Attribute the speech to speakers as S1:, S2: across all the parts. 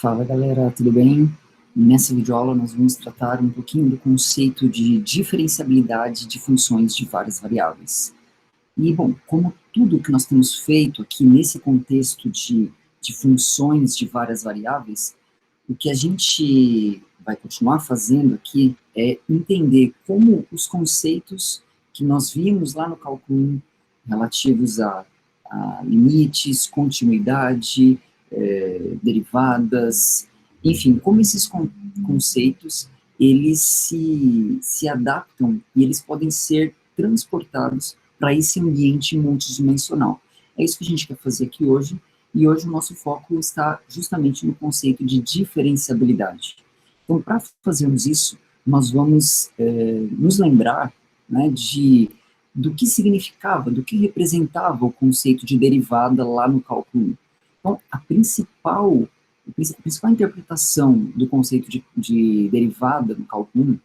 S1: Fala galera, tudo bem? Nessa videoaula nós vamos tratar um pouquinho do conceito de diferenciabilidade de funções de várias variáveis. E bom, como tudo que nós temos feito aqui nesse contexto de funções de várias variáveis, o que a gente vai continuar fazendo aqui é entender como os conceitos que nós vimos lá no cálculo 1, relativos a limites, continuidade, derivadas, enfim, como esses conceitos, eles se adaptam e eles podem ser transportados para esse ambiente multidimensional. É isso que a gente quer fazer aqui hoje, e hoje o nosso foco está justamente no conceito de diferenciabilidade. Então, para fazermos isso, nós vamos nos lembrar, né, do que significava, do que representava o conceito de derivada lá no cálculo 1. Então, a principal interpretação do conceito de derivada no cálculo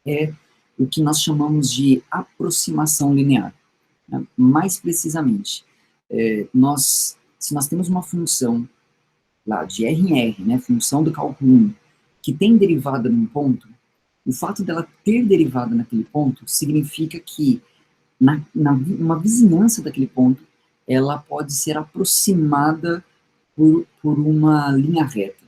S1: 1 é o que nós chamamos de aproximação linear. Né? Mais precisamente, se nós temos uma função lá de R em R, né, função do cálculo 1, que tem derivada num ponto, o fato dela ter derivada naquele ponto significa que numa vizinhança daquele ponto, ela pode ser aproximada por uma linha reta.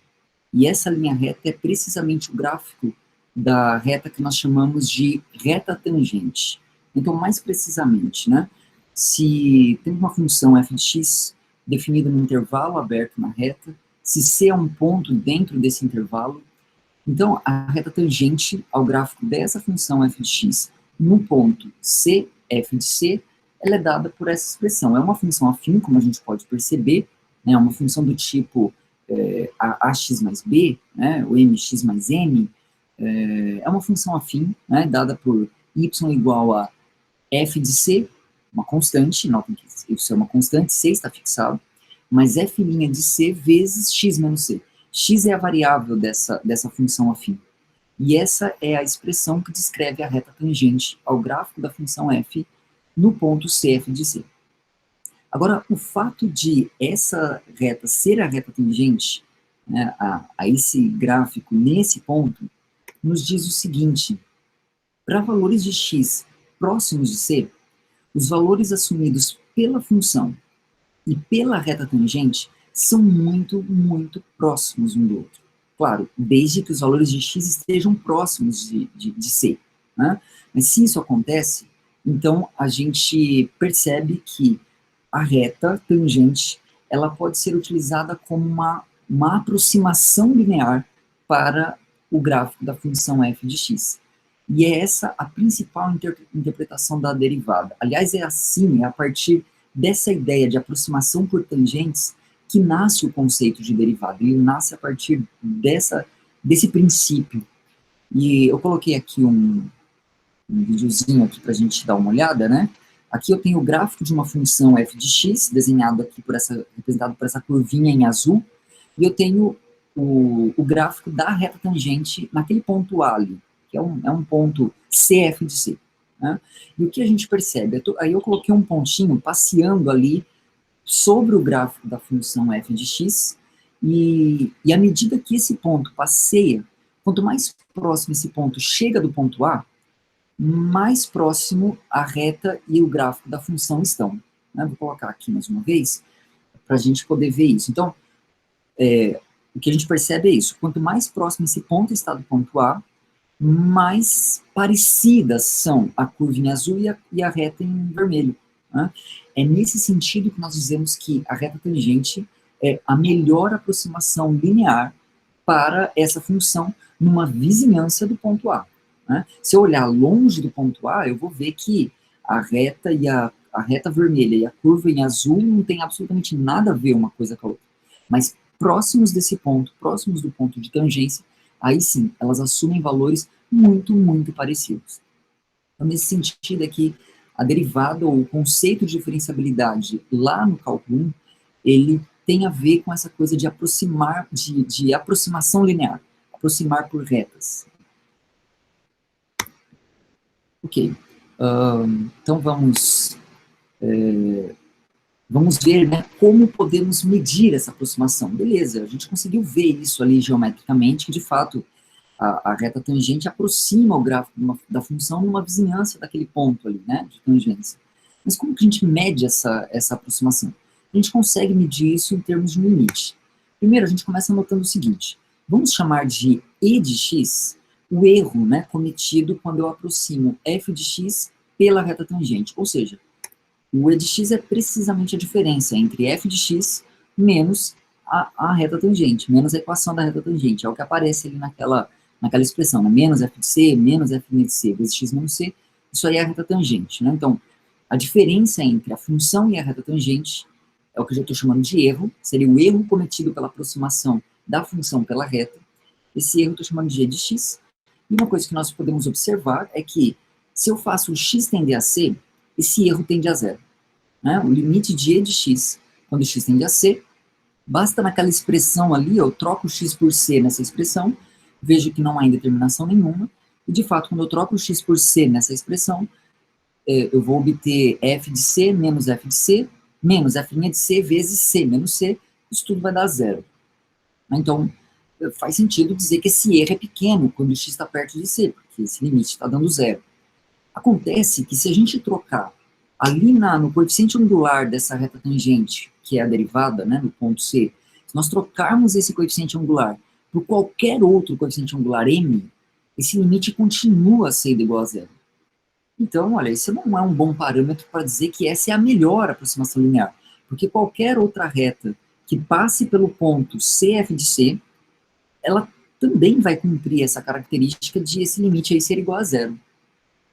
S1: E essa linha reta é precisamente o gráfico da reta que nós chamamos de reta tangente. Então, mais precisamente, né, se tem uma função f de x definida num intervalo aberto na reta, se C é um ponto dentro desse intervalo, então a reta tangente ao gráfico dessa função f de x no ponto C, f de C, ela é dada por essa expressão. É uma função afim, como a gente pode perceber, né, uma função do tipo ax mais b, né, o mx mais m, é uma função afim, né, dada por y igual a f de c, uma constante, notem que isso é uma constante, c está fixado, mas f' de c vezes x menos c. X é a variável dessa função afim. E essa é a expressão que descreve a reta tangente ao gráfico da função f no ponto cf de c. Agora, o fato de essa reta ser a reta tangente, né, a esse gráfico nesse ponto, nos diz o seguinte: para valores de x próximos de c, os valores assumidos pela função e pela reta tangente são muito, muito próximos um do outro. Claro, desde que os valores de x estejam próximos de c. Né? Mas se isso acontece, então a gente percebe que a reta tangente ela pode ser utilizada como uma aproximação linear para o gráfico da função f de x. E é essa a principal interpretação da derivada. Aliás, é assim, é a partir dessa ideia de aproximação por tangentes que nasce o conceito de derivada. Ele nasce a partir desse princípio. E eu coloquei aqui um videozinho aqui para a gente dar uma olhada, né? Aqui eu tenho o gráfico de uma função f de x, desenhado aqui representado por essa curvinha em azul, e eu tenho o gráfico da reta tangente naquele ponto A ali, que é um ponto CF de C. Né? E o que a gente percebe? Aí eu coloquei um pontinho passeando ali sobre o gráfico da função f de x, e à medida que esse ponto passeia, quanto mais próximo esse ponto chega do ponto A, mais próximo a reta e o gráfico da função estão. Né? Vou colocar aqui mais uma vez, para a gente poder ver isso. Então, o que a gente percebe é isso. Quanto mais próximo esse ponto está do ponto A, mais parecidas são a curva em azul e a reta em vermelho. Né? É nesse sentido que nós dizemos que a reta tangente é a melhor aproximação linear para essa função numa vizinhança do ponto A. Né? Se eu olhar longe do ponto A, eu vou ver que a reta a reta vermelha e a curva em azul não tem absolutamente nada a ver uma coisa com a outra. Mas próximos desse ponto, próximos do ponto de tangência, aí sim, elas assumem valores muito, muito parecidos. Então, nesse sentido aqui, a derivada ou o conceito de diferenciabilidade lá no cálculo 1, ele tem a ver com essa coisa de aproximar, de aproximação linear, aproximar por retas. Ok, então vamos vamos ver, né, como podemos medir essa aproximação. Beleza, a gente conseguiu ver isso ali geometricamente, que de fato a reta tangente aproxima o gráfico da função numa vizinhança daquele ponto ali, né, de tangência. Mas como que a gente mede essa aproximação? A gente consegue medir isso em termos de um limite. Primeiro, a gente começa anotando o seguinte, vamos chamar de e de x o erro, né, cometido quando eu aproximo f de x pela reta tangente, ou seja, o e de x é precisamente a diferença entre f de x menos a reta tangente, menos a equação da reta tangente, é o que aparece ali naquela expressão, né? Menos f de c, menos f de c, vezes x menos c, isso aí é a reta tangente, né? Então, a diferença entre a função e a reta tangente é o que eu já estou chamando de erro, seria o erro cometido pela aproximação da função pela reta, esse erro eu estou chamando de e de x, e uma coisa que nós podemos observar é que, se eu faço o x tender a c, esse erro tende a zero. Né? O limite de e de x, quando x tende a c, basta naquela expressão ali, eu troco x por c nessa expressão, vejo que não há indeterminação nenhuma, e de fato, quando eu troco x por c nessa expressão, eu vou obter f de c menos f de c, menos f' de c vezes c menos c, isso tudo vai dar zero. Então, faz sentido dizer que esse erro é pequeno quando x está perto de c, porque esse limite está dando zero. Acontece que se a gente trocar ali no coeficiente angular dessa reta tangente, que é a derivada, né, no ponto C, se nós trocarmos esse coeficiente angular por qualquer outro coeficiente angular m, esse limite continua sendo igual a zero. Então, olha, isso não é um bom parâmetro para dizer que essa é a melhor aproximação linear, porque qualquer outra reta que passe pelo ponto CF de C, ela também vai cumprir essa característica de esse limite aí ser igual a zero.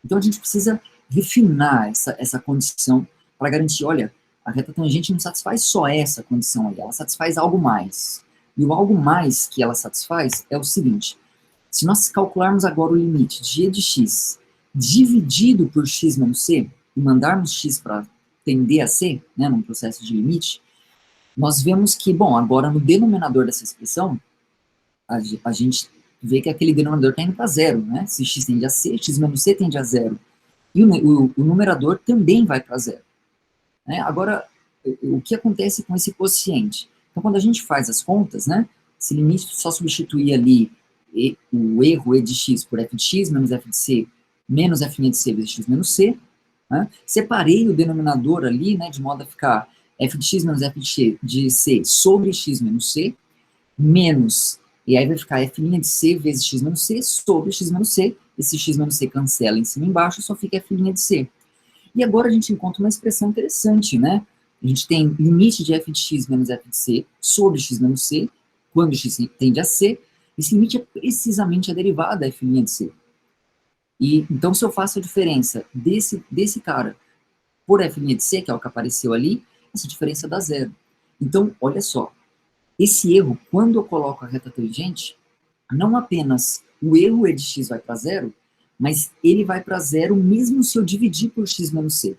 S1: Então a gente precisa refinar essa condição para garantir, olha, a reta tangente não satisfaz só essa condição aí, ela satisfaz algo mais. E o algo mais que ela satisfaz é o seguinte, se nós calcularmos agora o limite de e de x dividido por x menos c, e mandarmos x para tender a c, né, num processo de limite, nós vemos que, bom, agora no denominador dessa expressão, a gente vê que aquele denominador está indo para zero, né? Se x tende a c, x menos c tende a zero. E o numerador também vai para zero. Né? Agora, o que acontece com esse quociente? Então, quando a gente faz as contas, né? Esse limite só substituir ali o erro e de x por f de x menos f de c menos f de c vezes x menos c. Né? Separei o denominador ali, né? De modo a ficar f de x menos f de c sobre x menos c, menos, e aí vai ficar f' de c vezes x menos c sobre x menos c, esse x menos c cancela em cima e embaixo, só fica f' de c. E agora a gente encontra uma expressão interessante, né? A gente tem limite de f de x menos f de c sobre x menos c, quando x tende a c, esse limite é precisamente a derivada f' de c. E, então, se eu faço a diferença desse cara por f' de c, que é o que apareceu ali, essa diferença dá zero. Então, olha só, esse erro, quando eu coloco a reta tangente, não apenas o erro e de x vai para zero, mas ele vai para zero mesmo se eu dividir por x menos c.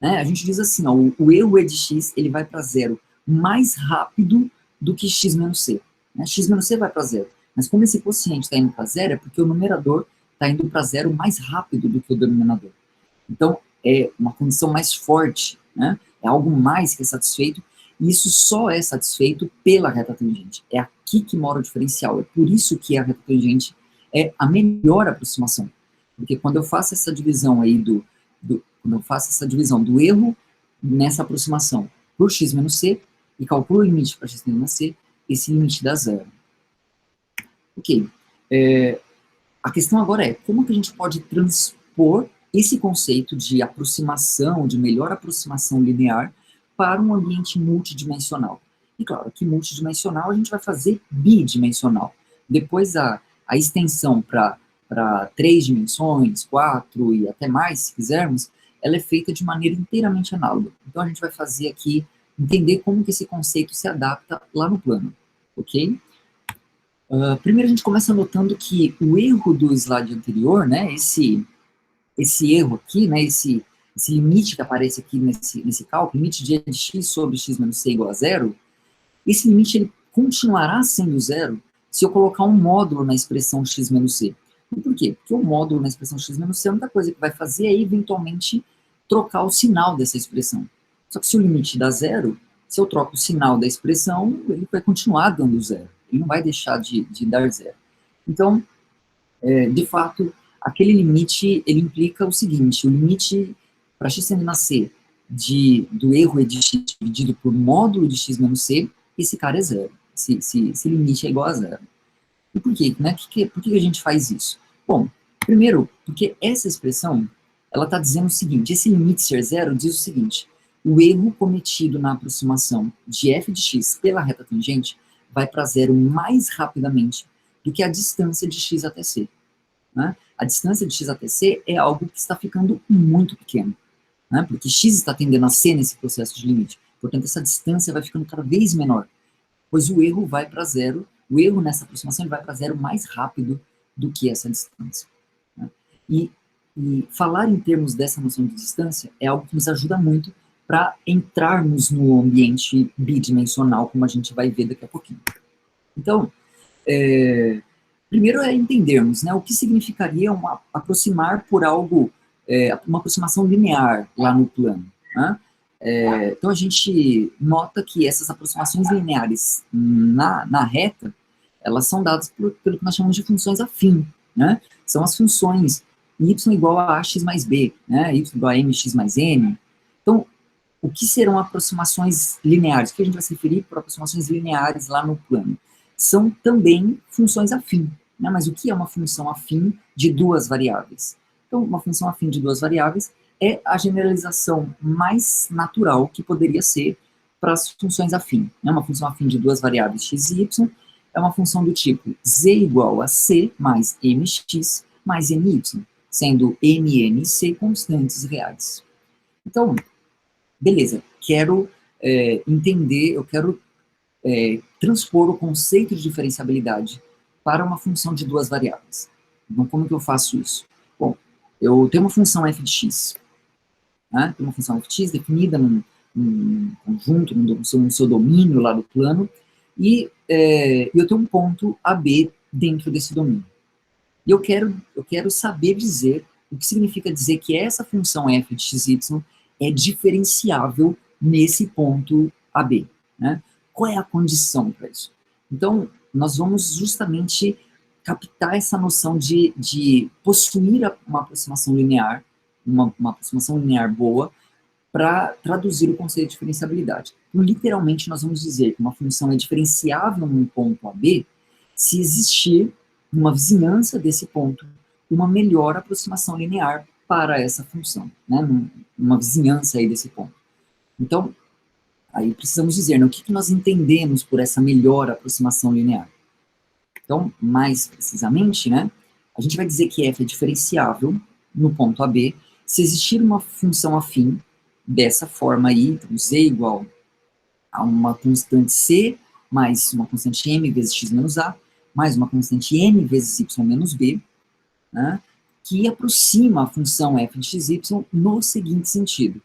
S1: Né? A gente diz assim, ó, o erro e de x ele vai para zero mais rápido do que x menos c. Né? X menos c vai para zero. Mas como esse quociente está indo para zero, é porque o numerador está indo para zero mais rápido do que o denominador. Então, é uma condição mais forte, né? É algo mais que é satisfeito, e isso só é satisfeito pela reta tangente. É aqui que mora o diferencial. É por isso que a reta tangente é a melhor aproximação. Porque quando eu faço essa divisão aí quando eu faço essa divisão do erro nessa aproximação por x menos c, e calculo o limite para x menos c, esse limite dá zero. Ok. A questão agora é, como que a gente pode transpor esse conceito de aproximação, de melhor aproximação linear, para um ambiente multidimensional? E claro, que multidimensional a gente vai fazer bidimensional. Depois a extensão para 3 dimensões, 4 e até mais, se quisermos, ela é feita de maneira inteiramente análoga. Então a gente vai fazer aqui, entender como que esse conceito se adapta lá no plano, ok? Primeiro a gente começa notando que o erro do slide anterior, né, esse erro aqui, né, esse limite que aparece aqui nesse cálculo, limite de x sobre x menos c igual a zero, esse limite ele continuará sendo zero se eu colocar um módulo na expressão x menos c. E por quê? Porque o módulo na expressão x menos c, a única coisa que vai fazer é eventualmente trocar o sinal dessa expressão. Só que se o limite dá zero, se eu troco o sinal da expressão, ele vai continuar dando zero. Ele não vai deixar de dar zero. Então, de fato, aquele limite, ele implica o seguinte: o limite para x tendendo a c do erro e de x dividido por módulo de x menos c, esse cara é zero. Esse limite é igual a zero. E por quê? Né? Por que a gente faz isso? Bom, primeiro, porque essa expressão, ela está dizendo o seguinte: esse limite ser zero diz o seguinte: o erro cometido na aproximação de f de x pela reta tangente vai para zero mais rapidamente do que a distância de x até c. Né? A distância de x até c é algo que está ficando muito pequeno, né? Porque x está tendendo a c nesse processo de limite. Portanto, essa distância vai ficando cada vez menor, pois o erro vai para zero, o erro nessa aproximação ele vai para zero mais rápido do que essa distância. Né? E falar em termos dessa noção de distância é algo que nos ajuda muito para entrarmos no ambiente bidimensional, como a gente vai ver daqui a pouquinho. Então, primeiro é entendermos, né, o que significaria aproximar por algo, uma aproximação linear lá no plano. Né? Então a gente nota que essas aproximações lineares na reta, elas são dadas pelo que nós chamamos de funções afim. Né? São as funções y igual a ax mais b, né? Y igual a mx mais n. Então, o que serão aproximações lineares? O que a gente vai se referir por aproximações lineares lá no plano? São também funções afim. Né? Mas o que é uma função afim de duas variáveis? Então, uma função afim de duas variáveis é a generalização mais natural que poderia ser para as funções afim. Uma função afim de duas variáveis x e y é uma função do tipo z igual a c mais mx mais my, sendo m, n e c constantes reais. Então, beleza, quero entender, eu quero transpor o conceito de diferenciabilidade para uma função de duas variáveis. Então, como que eu faço isso? Bom, eu tenho uma função f de x, né? Tem uma função f de x definida num conjunto, no seu domínio lá do plano, e eu tenho um ponto AB dentro desse domínio. E eu quero saber dizer o que significa dizer que essa função f de xy é diferenciável nesse ponto AB. Né? Qual é a condição para isso? Então, nós vamos justamente captar essa noção de possuir uma aproximação linear, uma aproximação linear boa, para traduzir o conceito de diferenciabilidade. Então, literalmente, nós vamos dizer que uma função é diferenciável num ponto AB se existir, numa vizinhança desse ponto, uma melhor aproximação linear para essa função, né? Uma vizinhança aí desse ponto. Então, aí precisamos dizer, né, o que nós entendemos por essa melhor aproximação linear. Então, mais precisamente, né, a gente vai dizer que f é diferenciável no ponto AB se existir uma função afim dessa forma aí, então z igual a uma constante c mais uma constante m vezes x menos a, mais uma constante n vezes y menos b, né, que aproxima a função f de xy no seguinte sentido.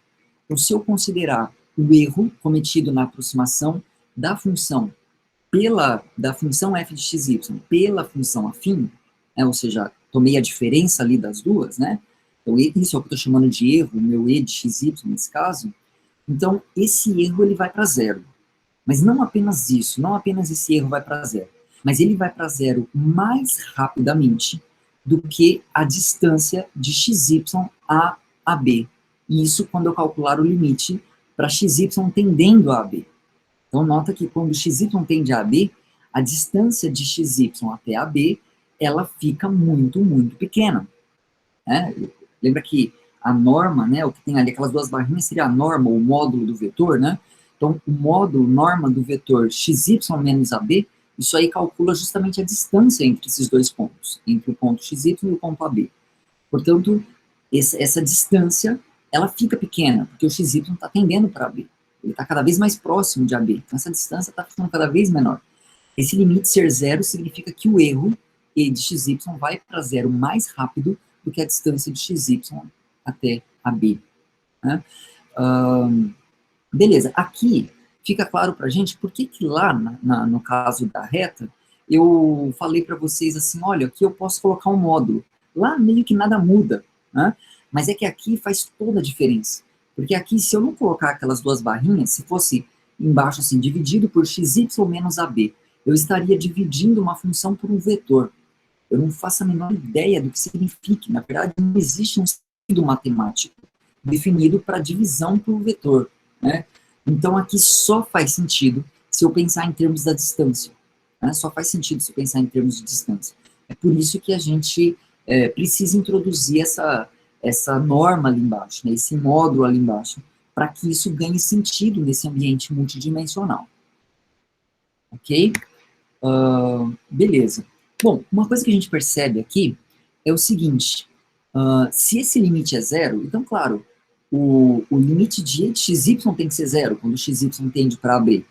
S1: Então, se eu considerar o erro cometido na aproximação da função f de xy pela função afim, né, ou seja, tomei a diferença ali das duas, né? Então, isso é o que eu estou chamando de erro, o meu e de xy nesse caso. Então, esse erro ele vai para zero. Mas não apenas isso, não apenas esse erro vai para zero, mas ele vai para zero mais rapidamente do que a distância de xy a AB. E isso quando eu calcular o limite para xy tendendo a AB. Então, nota que quando xy tende a AB, a distância de xy até AB, ela fica muito, muito pequena. Né? Lembra que a norma, né, o que tem ali, aquelas duas barrinhas, seria a norma, o módulo do vetor, né? Então, o módulo, norma do vetor xy menos AB, isso aí calcula justamente a distância entre esses dois pontos, entre o ponto xy e o ponto AB. Portanto, essa distância, ela fica pequena, porque o xy está tendendo para AB. Ele está cada vez mais próximo de AB. Então, essa distância está ficando cada vez menor. Esse limite ser zero significa que o erro e de xy vai para zero mais rápido do que a distância de xy até AB. Né? Beleza, aqui fica claro para a gente por que lá, no caso da reta, eu falei para vocês assim, olha, aqui eu posso colocar um módulo. Lá meio que nada muda, né? Mas é que aqui faz toda a diferença. Porque aqui, se eu não colocar aquelas duas barrinhas, se fosse embaixo assim, dividido por xy menos ab, eu estaria dividindo uma função por um vetor. Eu não faço a menor ideia do que signifique. Na verdade, não existe um sentido matemático definido para divisão por vetor, né? Então, aqui só faz sentido se eu pensar em termos da distância, né? Só faz sentido se eu pensar em termos de distância. É por isso que a gente precisa introduzir essa norma ali embaixo, né? Esse módulo ali embaixo, para que isso ganhe sentido nesse ambiente multidimensional. Ok? Beleza. Bom, uma coisa que a gente percebe aqui é o seguinte, se esse limite é zero, então, claro, o limite de xy tem que ser zero, quando xy tende para b,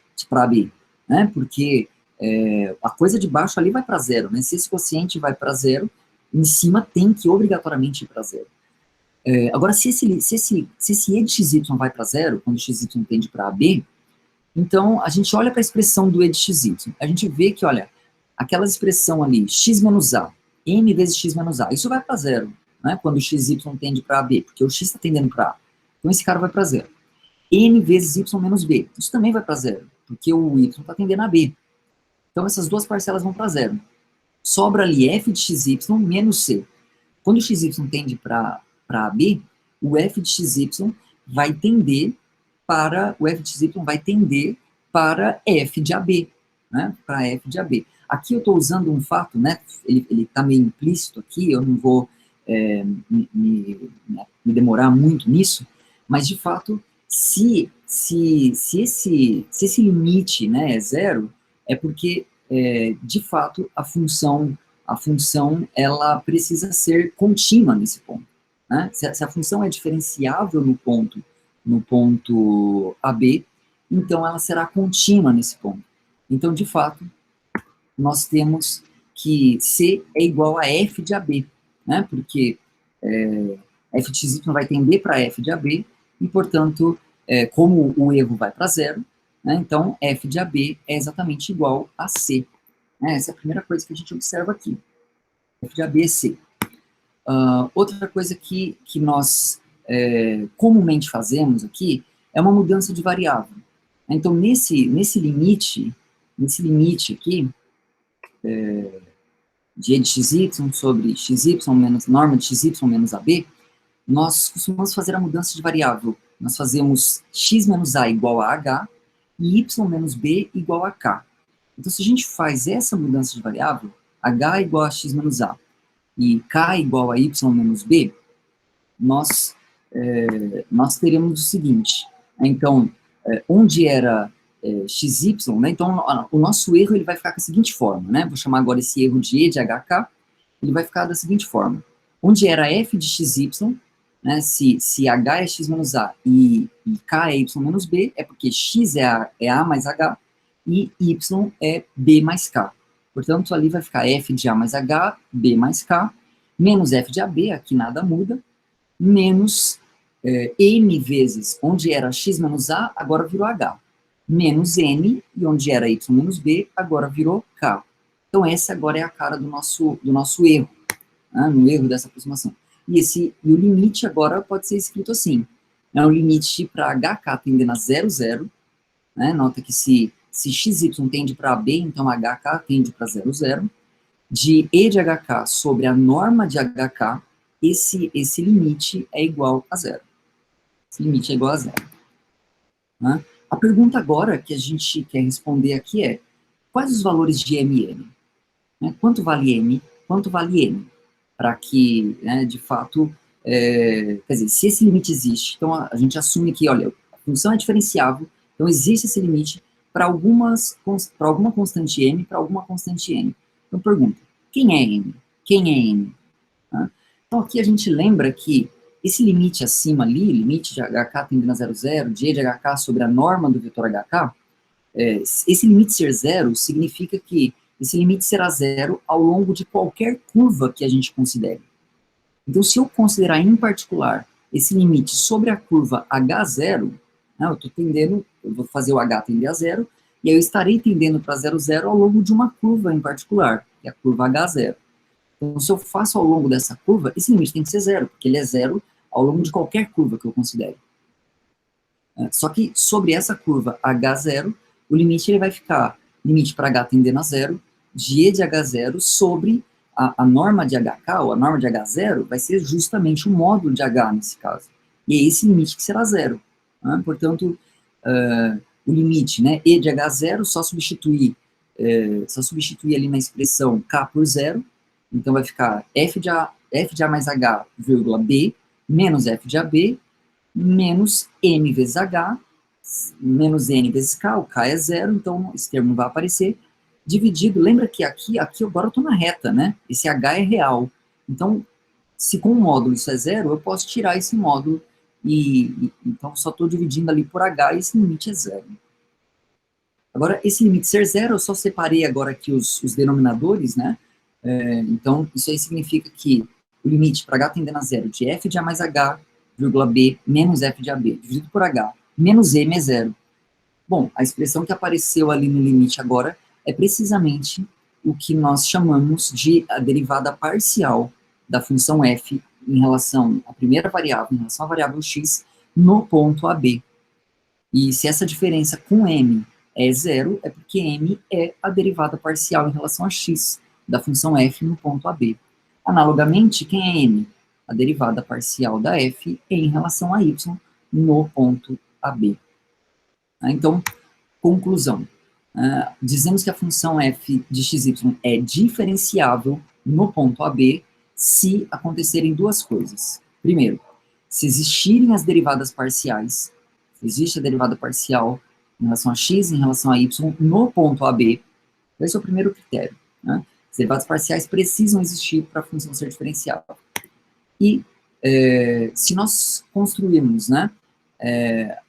S1: né? Porque a coisa de baixo ali vai para zero, né? Se esse quociente vai para zero, em cima tem que obrigatoriamente ir para zero. Agora, se esse e de xy vai para zero, quando xy tende para ab, então a gente olha para a expressão do e de xy, a gente vê que, olha, aquela expressão ali, x menos a, n vezes x menos a, isso vai para zero, né, quando o xy tende para b, porque o x está tendendo para a. Então esse cara vai para zero. N vezes y menos b, isso também vai para zero, porque o y está tendendo a b. Então essas duas parcelas vão para zero. Sobra ali f de xy menos c. Quando o xy tende para b, o f de xy vai tender para f de AB, né? Para f de AB. Aqui eu estou usando um fato, né? Ele está meio implícito aqui, eu não vou me demorar muito nisso, mas de fato, se esse limite, né, é zero, é porque de fato a função ela precisa ser contínua nesse ponto, né? Se a função é diferenciável no ponto AB, então ela será contínua nesse ponto. Então, de fato, nós temos que C é igual a F de AB, né? Porque f de xy vai tender para F de AB, e, portanto, como o erro vai para zero, né, então F de AB é exatamente igual a C. Né? Essa é a primeira coisa que a gente observa aqui. F de AB é C. Outra coisa que nós comumente fazemos aqui é uma mudança de variável. Então, nesse limite aqui, de e de xy sobre xy menos norma de xy menos ab, nós costumamos fazer a mudança de variável. Nós fazemos x menos a igual a h e y menos b igual a k. Então, se a gente faz essa mudança de variável, h igual a x menos a e k igual a y menos b, nós teremos o seguinte, então, onde era xy, né, então o nosso erro ele vai ficar com a seguinte forma, né, vou chamar agora esse erro de e de hk, ele vai ficar da seguinte forma, onde era f de xy, né, se h é x menos a e k é y menos b, é porque x é a mais h e y é b mais k. Portanto, ali vai ficar f de a mais h, b mais k, menos f de ab, aqui nada muda, menos n vezes, onde era x menos a, agora virou h, menos n, e onde era y menos b, agora virou k. Então, essa agora é a cara do nosso erro, né, no erro dessa aproximação. E o limite agora pode ser escrito assim, é o limite para hk tendendo a 0, 0, né, nota que se xy tende para AB, então hk tende para 0, 0, de e de hk sobre a norma de hk, esse limite é igual a 0. Esse limite é igual a 0. Né? A pergunta agora que a gente quer responder aqui é, quais os valores de m e n? Né? Quanto vale m? Quanto vale n? Para que, né, de fato, quer dizer, se esse limite existe, então a gente assume que, olha, a função é diferenciável, então existe esse limite para alguma constante m, para alguma constante n. Então, pergunta, quem é n? Quem é n? Tá? Então, aqui a gente lembra que esse limite acima ali, limite de hk tendendo a 0, 0, de e de hk sobre a norma do vetor hk, esse limite ser zero significa que esse limite será zero ao longo de qualquer curva que a gente considere. Então, se eu considerar em particular esse limite sobre a curva h0, né, eu vou fazer o h tender a zero, e aí eu estarei tendendo para 0, 0 ao longo de uma curva em particular, que é a curva h0. Então, se eu faço ao longo dessa curva, esse limite tem que ser zero, porque ele é zero ao longo de qualquer curva que eu considere. Só que sobre essa curva H0, o limite ele vai ficar, limite para H tendendo a zero, de E de H0 sobre a norma de HK, ou a norma de H0, vai ser justamente o módulo de H nesse caso. E é esse limite que será zero. Né? Portanto, o limite, né, E de H0, só substituir ali na expressão K por zero, então vai ficar f de A mais H, vírgula B, menos f de AB, menos m vezes H, menos n vezes K, o K é zero, então esse termo não vai aparecer, dividido, lembra que aqui agora eu estou na reta, né? Esse H é real. Então, se com o módulo isso é zero, eu posso tirar esse módulo, então só estou dividindo ali por H e esse limite é zero. Agora, esse limite ser zero, eu só separei agora aqui os denominadores, né? Então, isso aí significa que o limite para H tendendo a zero de f de A mais H, vírgula B, menos f de AB, dividido por H, menos M é zero. Bom, a expressão que apareceu ali no limite agora é precisamente o que nós chamamos de a derivada parcial da função f em relação à primeira variável, em relação à variável x, no ponto AB. E se essa diferença com m é zero, é porque m é a derivada parcial em relação a x da função f no ponto AB. Analogamente, quem é m? A derivada parcial da f em relação a y no ponto AB. Então, conclusão. Dizemos que a função f de xy é diferenciável no ponto AB se acontecerem duas coisas. Primeiro, se existirem as derivadas parciais, se existe a derivada parcial em relação a x, em relação a y, no ponto AB, esse é o primeiro critério. Né? As derivadas parciais precisam existir para a função ser diferenciável. E se nós construirmos, né,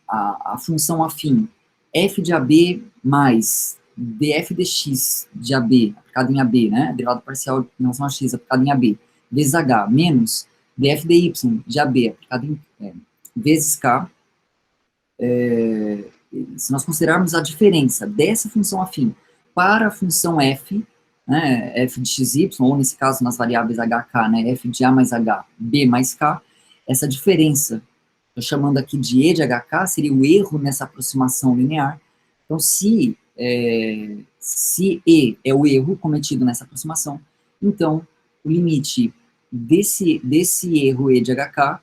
S1: a função afim f de AB mais df dx de AB, aplicado em AB, né, derivada parcial em relação a x aplicado em AB, vezes h, menos df dy de AB, aplicado em vezes k, se nós considerarmos a diferença dessa função afim para a função f, né, f de xy, ou nesse caso nas variáveis hk, né, f de a mais h, b mais k, essa diferença, estou chamando aqui de e de hk, seria o erro nessa aproximação linear. Então, se e é o erro cometido nessa aproximação, então o limite desse erro e de hk,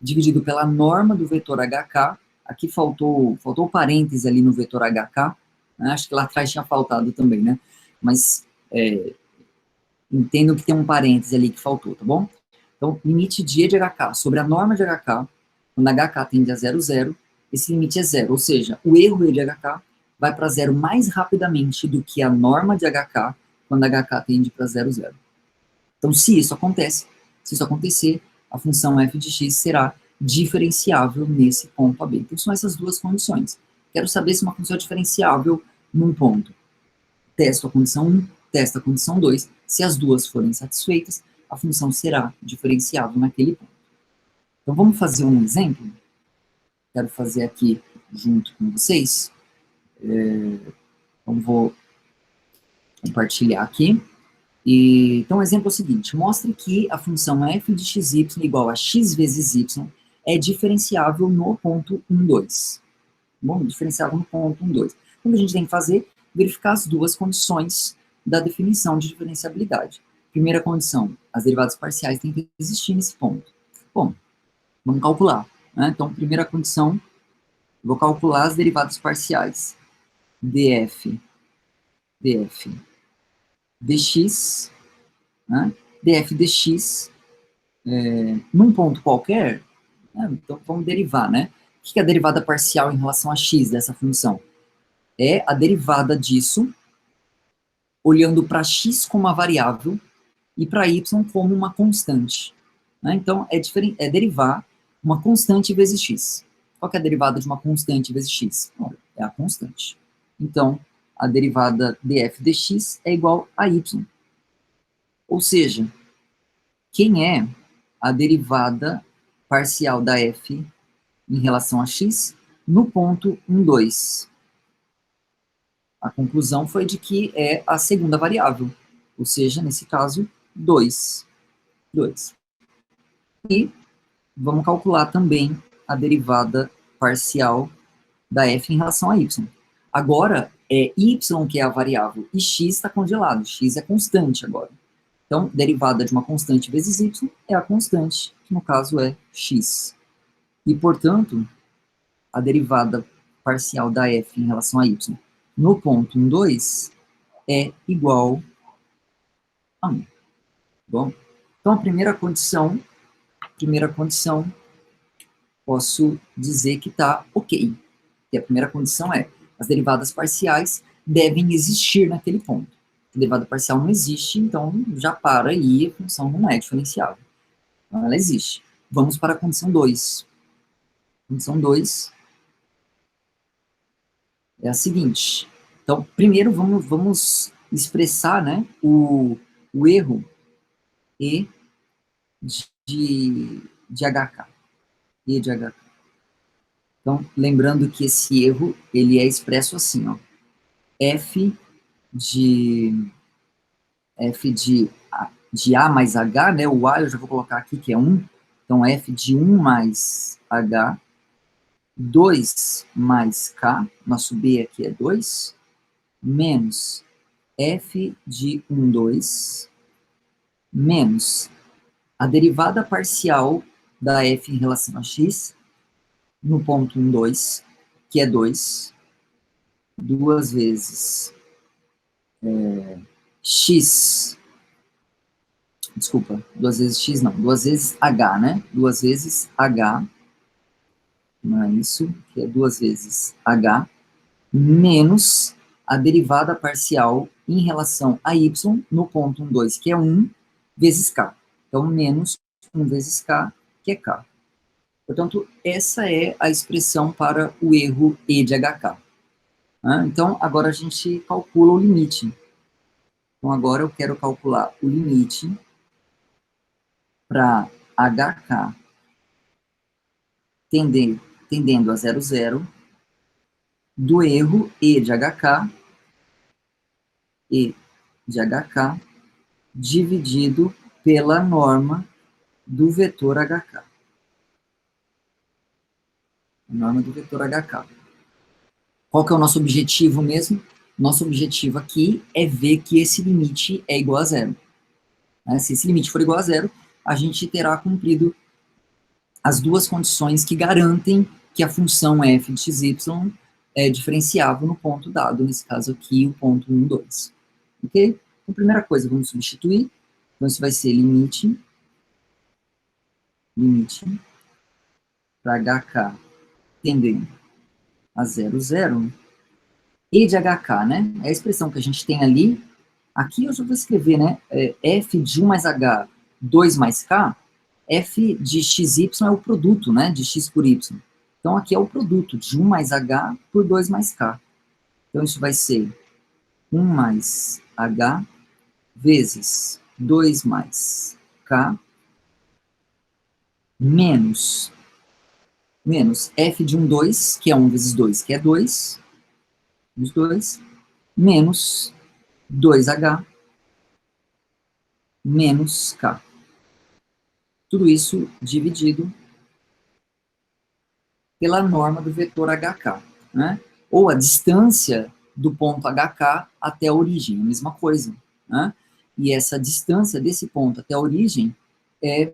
S1: dividido pela norma do vetor hk, aqui faltou parêntese ali no vetor hk, né? Acho que lá atrás tinha faltado também, né? Mas entendo que tem um parêntese ali que faltou, tá bom? Então, limite de e de hk sobre a norma de hk, quando hk tende a 0, 0, esse limite é zero, ou seja, o erro e de hk vai para zero mais rapidamente do que a norma de hk, quando hk tende para 0, 0. Então, se isso acontecer, a função f de x será diferenciável nesse ponto AB. Então, são essas duas condições. Quero saber se uma função é diferenciável num ponto. Testo a condição 1, testo a condição 2. Se as duas forem satisfeitas, a função será diferenciável naquele ponto. Então, vamos fazer um exemplo. Quero fazer aqui junto com vocês. Então, vou compartilhar aqui. Então, o exemplo é o seguinte. Mostre que a função f de xy igual a x vezes y é diferenciável no ponto 1, 2. Bom, diferenciável no ponto 1, 2. Então, o que a gente tem que fazer? Verificar as duas condições da definição de diferenciabilidade. Primeira condição, as derivadas parciais têm que existir nesse ponto. Bom, vamos calcular. Né? Então, primeira condição, vou calcular as derivadas parciais. df dx, né? df dx, num ponto qualquer, né? Então vamos derivar, né? O que é a derivada parcial em relação a x dessa função? É a derivada disso, olhando para x como uma variável e para y como uma constante. Né? Então, é derivar uma constante vezes x. Qual que é a derivada de uma constante vezes x? É a constante. Então, a derivada df dx é igual a y. Ou seja, quem é a derivada parcial da f em relação a x no ponto 1, 2? A conclusão foi de que é a segunda variável, ou seja, nesse caso, 2. E vamos calcular também a derivada parcial da f em relação a y. Agora, é y que é a variável, e x está congelado, x é constante agora. Então, derivada de uma constante vezes y é a constante, que no caso é x. E, portanto, a derivada parcial da f em relação a y no ponto 1, 2 é igual a 1. Bom, então a primeira condição, posso dizer que está ok. E a primeira condição é, as derivadas parciais devem existir naquele ponto. A derivada parcial não existe, então já para aí, a função não é diferenciável. Então ela existe. Vamos para a condição 2. Condição 2 é a seguinte. Então, primeiro vamos expressar, né, o erro E de HK. E de HK. Então, lembrando que esse erro, ele é expresso assim, ó. F de A mais H, né? O A eu já vou colocar aqui que é 1. Então, F de 1 mais H, 2 mais K, nosso B aqui é 2, menos F de 1, 2, menos a derivada parcial da F em relação a X, no ponto 1, 2, que é 2, duas vezes X, desculpa, duas vezes X não, duas vezes H, né? Duas vezes H, não é isso, que é duas vezes H, menos a derivada parcial em relação a Y no ponto 1, 2, que é 1, vezes K. Então, menos 1 vezes K, que é K. Portanto, essa é a expressão para o erro E de HK. Então, agora a gente calcula o limite. Então, agora eu quero calcular o limite para HK tendendo a 0, 0, do erro E de HK dividido pela norma do vetor HK. A norma do vetor HK. Qual que é o nosso objetivo mesmo? Nosso objetivo aqui é ver que esse limite é igual a 0. Se esse limite for igual a 0, a gente terá cumprido as duas condições que garantem que a função f de xy é diferenciável no ponto dado, nesse caso aqui, o ponto 1, 2. Ok? Então, primeira coisa, vamos substituir. Então, isso vai ser limite para HK tendendo a 0, 0, E de HK, né? É a expressão que a gente tem ali. Aqui eu já vou escrever, né? F de 1 mais H, 2 mais K, F de XY é o produto, né? De X por Y. Então, aqui é o produto de 1 mais H por 2 mais K. Então, isso vai ser 1 mais H vezes 2 mais K menos F de 1, 2, que é 1 vezes 2, que é 2, os 2, menos 2H menos K. Tudo isso dividido pela norma do vetor HK, né? Ou a distância do ponto HK até a origem, a mesma coisa, né? E essa distância desse ponto até a origem é,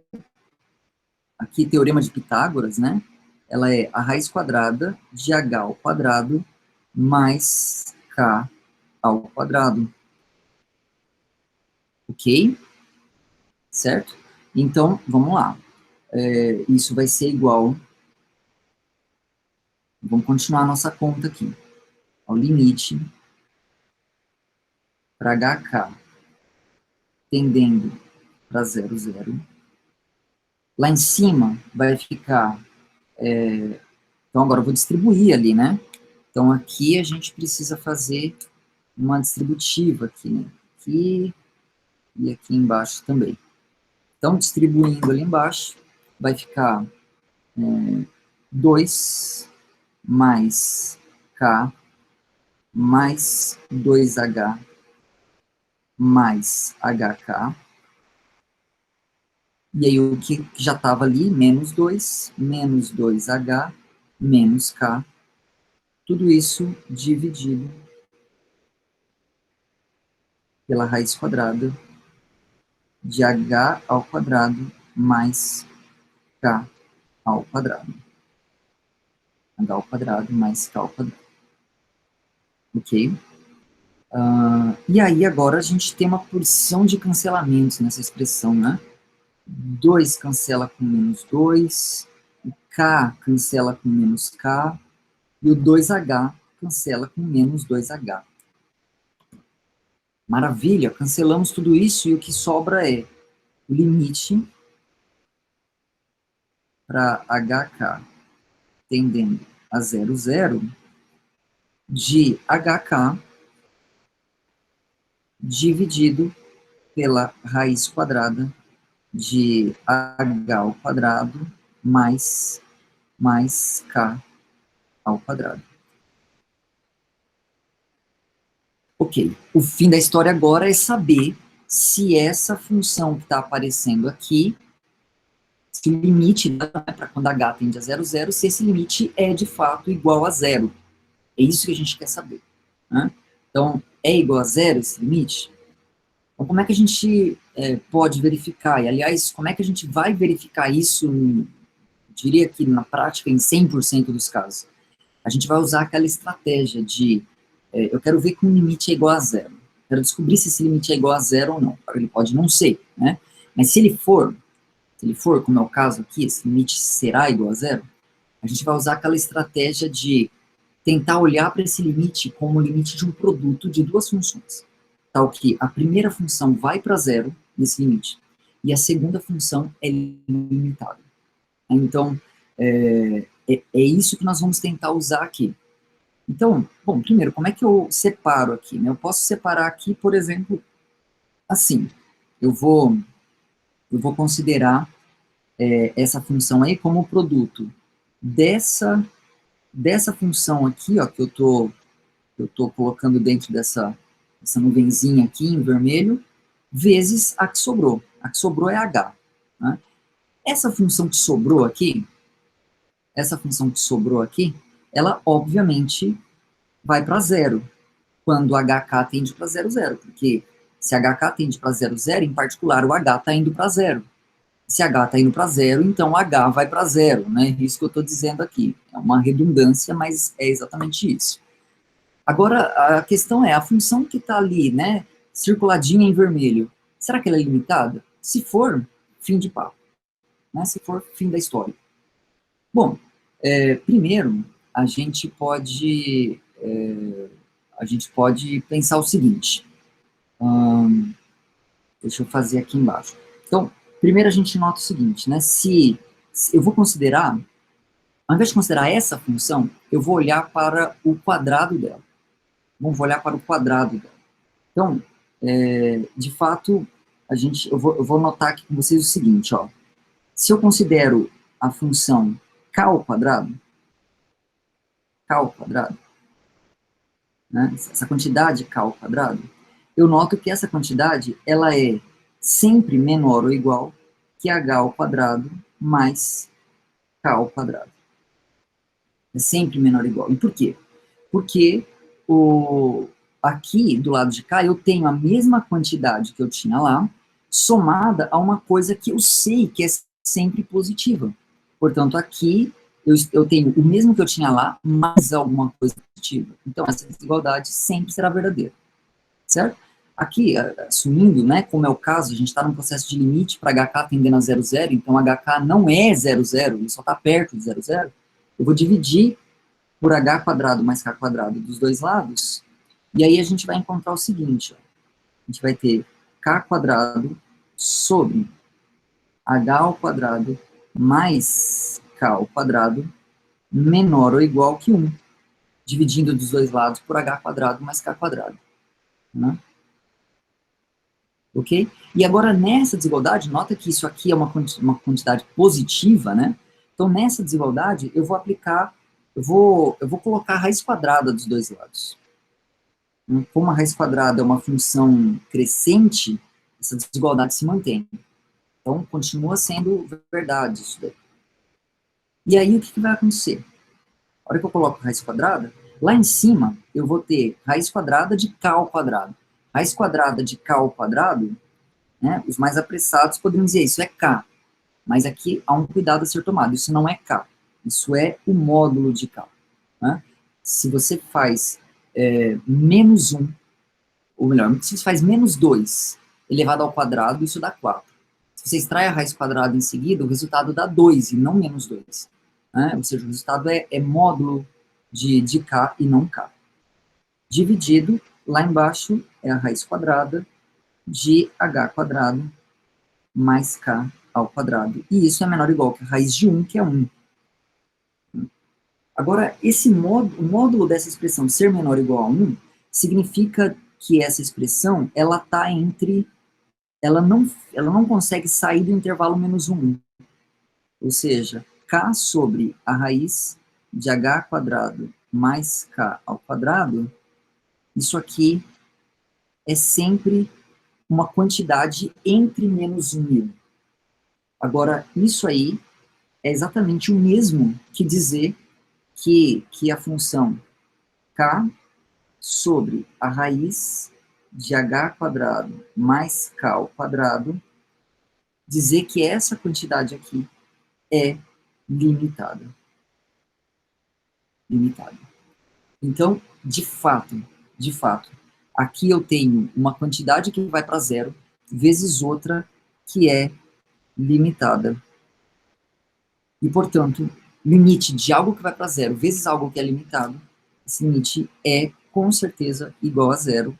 S1: aqui, teorema de Pitágoras, né? Ela é a raiz quadrada de H ao quadrado mais K ao quadrado. Ok? Certo? Então, vamos lá. Isso vai ser igual... Vamos continuar a nossa conta aqui. Ao limite para HK tendendo para 0, 0. Lá em cima vai ficar... então, agora eu vou distribuir ali, né? Então, aqui a gente precisa fazer uma distributiva aqui, né? Aqui e aqui embaixo também. Então, distribuindo ali embaixo, vai ficar 2 mais K mais 2H mais HK. E aí o que já estava ali, menos 2, menos 2H, menos K, tudo isso dividido pela raiz quadrada de h ao quadrado mais k ao quadrado. H ao quadrado mais k ao quadrado. Ok? E aí agora a gente tem uma porção de cancelamentos nessa expressão, né? 2 cancela com menos 2, o k cancela com menos k, e o 2h cancela com menos 2h. Maravilha, cancelamos tudo isso e o que sobra é o limite para hk tendendo a 0, 0, de hk dividido pela raiz quadrada de h ao quadrado mais k ao quadrado. Ok, o fim da história agora é saber se essa função que está aparecendo aqui, se o limite, né, para quando h tende a 0, 0, se esse limite é de fato igual a 0. É isso que a gente quer saber. Né? Então, é igual a 0 esse limite? Então, como é que a gente pode verificar? E, aliás, como é que a gente vai verificar isso, diria que na prática, em 100% dos casos? A gente vai usar aquela estratégia de eu quero ver que um limite é igual a 0. Quero descobrir se esse limite é igual a 0 ou não. Ele pode não ser, né? Mas se ele for, como é o caso aqui, esse limite será igual a 0, a gente vai usar aquela estratégia de tentar olhar para esse limite como o limite de um produto de duas funções. Tal que a primeira função vai para 0 nesse limite, e a segunda função é limitada. Então, é isso que nós vamos tentar usar aqui. Então, bom, primeiro, como é que eu separo aqui? Né? Eu posso separar aqui, por exemplo, assim. Eu vou considerar essa função aí como o produto dessa função aqui, ó, que eu tô colocando dentro dessa nuvenzinha aqui em vermelho, vezes a que sobrou. A que sobrou é h. Né? Essa função que sobrou aqui, ela obviamente vai para 0, quando hk tende para 0, 0, porque se hk tende para 0, 0, em particular o h está indo para 0. Se h está indo para 0, então h vai para 0, né? Isso que eu estou dizendo aqui. É uma redundância, mas é exatamente isso. Agora, a questão é, a função que está ali, né, circuladinha em vermelho, será que ela é limitada? Se for, fim de papo. Né? Se for, fim da história. Bom, primeiro, a gente pode pensar o seguinte. Deixa eu fazer aqui embaixo. Então, primeiro a gente nota o seguinte, né? Se eu vou considerar, ao invés de considerar essa função, eu vou olhar para o quadrado dela. Vou olhar para o quadrado dela. Então, de fato, eu vou notar aqui com vocês o seguinte, ó. Se eu considero a função k ao quadrado, né, essa quantidade k ao quadrado, eu noto que essa quantidade ela é sempre menor ou igual que h ao quadrado mais k ao quadrado. É sempre menor ou igual. E por quê? Porque aqui, do lado de cá, eu tenho a mesma quantidade que eu tinha lá, somada a uma coisa que eu sei que é sempre positiva. Portanto, aqui eu tenho o mesmo que eu tinha lá, mais alguma coisa positiva. Então, essa desigualdade sempre será verdadeira. Certo? Aqui, assumindo, né, como é o caso, a gente está num processo de limite para hk tendendo a 0, 0, então hk não é 0, 0, ele só está perto de 0, 0. Eu vou dividir por h quadrado mais k quadrado dos dois lados, e aí a gente vai encontrar o seguinte, ó. A gente vai ter k quadrado sobre h ao quadrado mais k ao quadrado menor ou igual que 1, dividindo dos dois lados por h quadrado mais k quadrado. Né? Ok? E agora, nessa desigualdade, nota que isso aqui é uma quantidade positiva, né? Então, nessa desigualdade, eu vou aplicar, eu vou colocar a raiz quadrada dos dois lados. Como a raiz quadrada é uma função crescente, essa desigualdade se mantém. Então, continua sendo verdade isso daí. E aí, o que vai acontecer? A hora que eu coloco a raiz quadrada, Lá em cima, eu vou ter raiz quadrada de k ao quadrado. Raiz quadrada de k ao quadrado, né, os mais apressados poderiam dizer, isso é k. Mas aqui há um cuidado a ser tomado, isso não é k. Isso é o módulo de k. Né? Se você faz menos 1, ou melhor, se você faz menos 2 elevado ao quadrado, isso dá 4. Se você extrai a raiz quadrada em seguida, o resultado dá 2 e não menos 2. Né? Ou seja, o resultado é módulo de k e não k. Dividido, lá embaixo é a raiz quadrada de h quadrado mais k ao quadrado. E isso é menor ou igual que a raiz de 1, que é 1. Agora, o módulo dessa expressão ser menor ou igual a 1 significa que essa expressão, ela está entre... Ela não consegue sair do intervalo menos 1. Ou seja, k sobre a raiz de h quadrado mais k ao quadrado, isso aqui é sempre uma quantidade entre menos 1 e 1. Agora, isso aí é exatamente o mesmo que dizer que a função k sobre a raiz de h quadrado mais k ao quadrado, dizer que essa quantidade aqui é limitada. Limitada. Então, de fato, aqui eu tenho uma quantidade que vai para zero, vezes outra que é limitada. E, portanto, limite de algo que vai para zero vezes algo que é limitado, esse limite é, com certeza, igual a zero.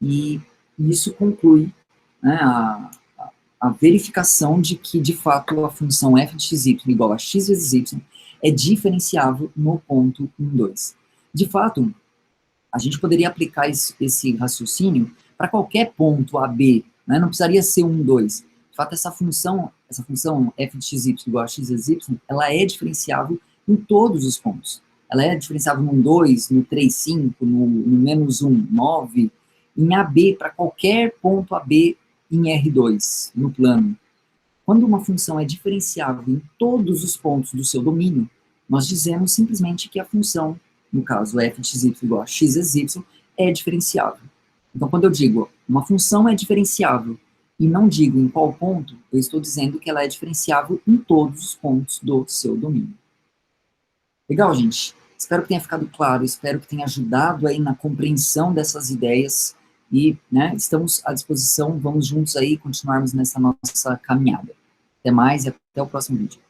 S1: E isso conclui, né, a verificação de que, de fato, a função f de xy igual a x vezes y é diferenciável no ponto 1, 2. De fato, a gente poderia aplicar esse raciocínio para qualquer ponto AB, né? Não precisaria ser 1, 2. De fato, essa função f de xy igual a x vezes y, ela é diferenciável em todos os pontos. Ela é diferenciável no 1, 2, no 3, 5, no menos 1, 9, em AB, para qualquer ponto AB em R2, no plano. Quando uma função é diferenciável em todos os pontos do seu domínio, nós dizemos simplesmente que a função, no caso f de xy igual a x vezes y, é diferenciável. Então, quando eu digo uma função é diferenciável e não digo em qual ponto, eu estou dizendo que ela é diferenciável em todos os pontos do seu domínio. Legal, gente? Espero que tenha ficado claro, espero que tenha ajudado aí na compreensão dessas ideias e, né, estamos à disposição, vamos juntos aí continuarmos nessa nossa caminhada. Até mais e até o próximo vídeo.